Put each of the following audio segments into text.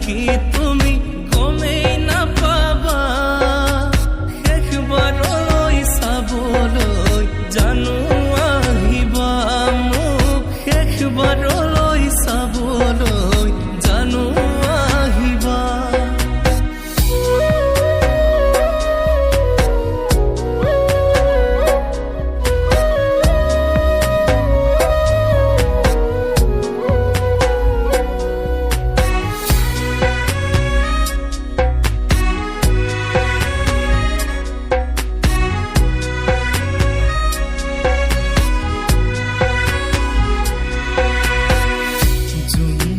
থাকি তুমি গমেই নাপাবা শেষবাৰলৈ চাবলৈ জানো আহিবা মোক শেষবাৰলৈ চাবলৈ জানো আহিবা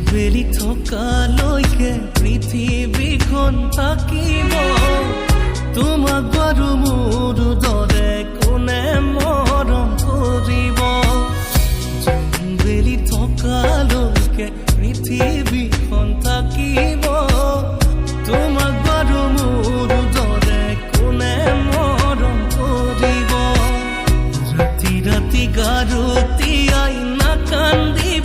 বেলি থকালৈকে পৃথিৱীখন থাকিব তোমাক বাৰু মোৰ দৰে কোনে মৰম কৰিব বেলি থকালৈকে পৃথিৱীখন থাকিব তোমাক বাৰু মোৰ দৰে কোনে মৰম কৰিব ৰাতি ৰাতি গাৰুতিয়াই নাকান্দি